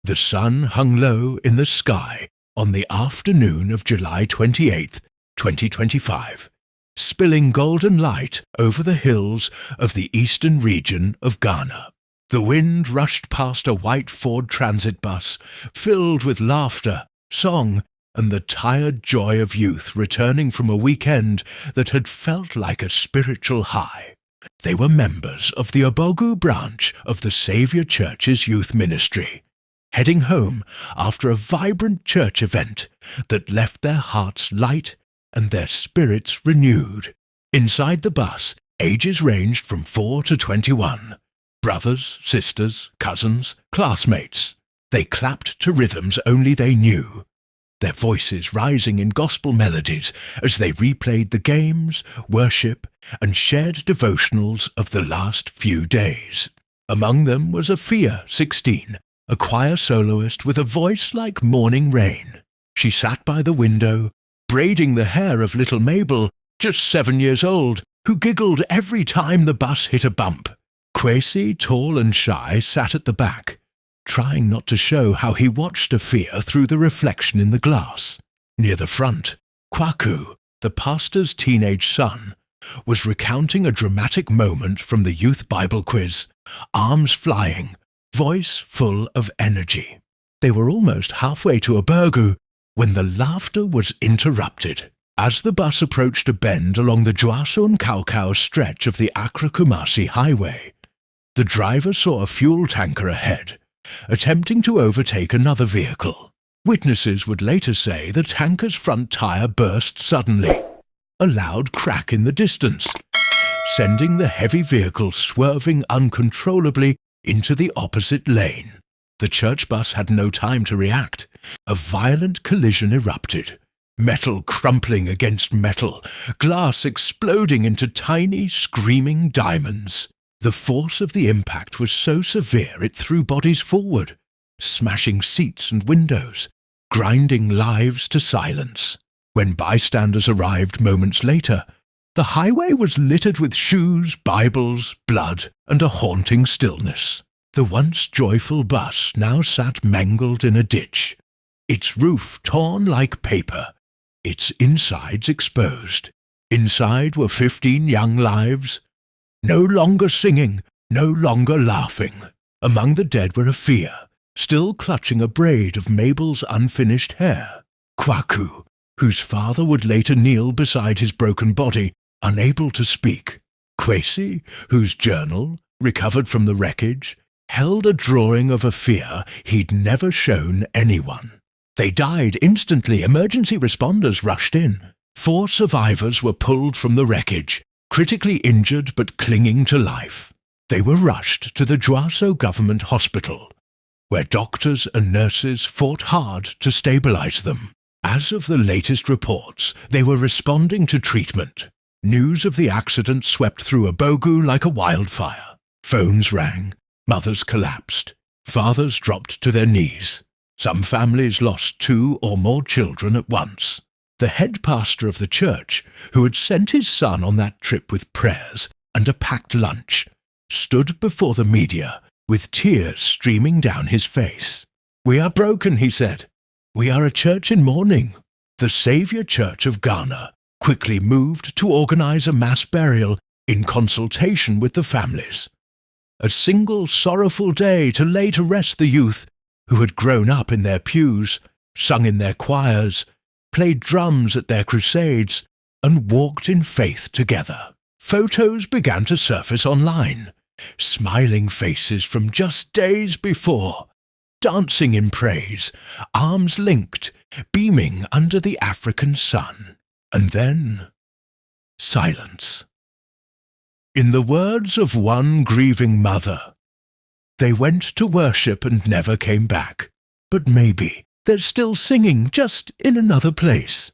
The sun hung low in the sky on the afternoon of July 28th, 2025, spilling golden light over the hills of the eastern region of Ghana. The wind rushed past a white Ford Transit bus filled with laughter, song, and the tired joy of youth returning from a weekend that had felt like a spiritual high. They were members of the Obogu branch of the Saviour Church's youth ministry, heading home after a vibrant church event that left their hearts light and their spirits renewed. Inside the bus, ages ranged from 4 to 21. Brothers, sisters, cousins, classmates. They clapped to rhythms only they knew, their voices rising in gospel melodies as they replayed the games, worship, and shared devotionals of the last few days. Among them was Afia, 16, a choir soloist with a voice like morning rain. She sat by the window, braiding the hair of little Mabel, just 7 years old, who giggled every time the bus hit a bump. Kwesi, tall and shy, sat at the back, trying not to show how he watched Afia through the reflection in the glass. Near the front, Kwaku, the pastor's teenage son, was recounting a dramatic moment from the youth Bible quiz, arms flying, voice full of energy. They were almost halfway to Obogu when the laughter was interrupted. As the bus approached a bend along the Juaso and Kaukau stretch of the Accra Kumasi highway, the driver saw a fuel tanker ahead, attempting to overtake another vehicle. Witnesses would later say the tanker's front tire burst suddenly, a loud crack in the distance, sending the heavy vehicle swerving uncontrollably into the opposite lane. The church bus had no time to react. A violent collision erupted, metal crumpling against metal, glass exploding into tiny, screaming diamonds. The force of the impact was so severe it threw bodies forward, smashing seats and windows, grinding lives to silence. When bystanders arrived moments later, the highway was littered with shoes, Bibles, blood, and a haunting stillness. The once joyful bus now sat mangled in a ditch, its roof torn like paper, its insides exposed. Inside were 15 young lives, no longer singing, no longer laughing. Among the dead were Afia, still clutching a braid of Mabel's unfinished hair. Kwaku, whose father would later kneel beside his broken body, unable to speak. Kwesi, whose journal, recovered from the wreckage, held a drawing of Afia he'd never shown anyone. They died instantly. Emergency responders rushed in. 4 survivors were pulled from the wreckage, critically injured but clinging to life. They were rushed to the Juaso government hospital, where doctors and nurses fought hard to stabilize them. As of the latest reports, they were responding to treatment. News of the accident swept through Obogu like a wildfire. Phones rang, mothers collapsed, fathers dropped to their knees. Some families lost 2 or more children at once. The head pastor of the church, who had sent his son on that trip with prayers and a packed lunch, stood before the media with tears streaming down his face. "We are broken," he said. "We are a church in mourning." The Saviour Church of Ghana quickly moved to organize a mass burial in consultation with the families. A single sorrowful day to lay to rest the youth who had grown up in their pews, sung in their choirs, played drums at their crusades, and walked in faith together. Photos began to surface online, smiling faces from just days before, dancing in praise, arms linked, beaming under the African sun. And then, silence. In the words of one grieving mother, "They went to worship and never came back, but maybe they're still singing just in another place."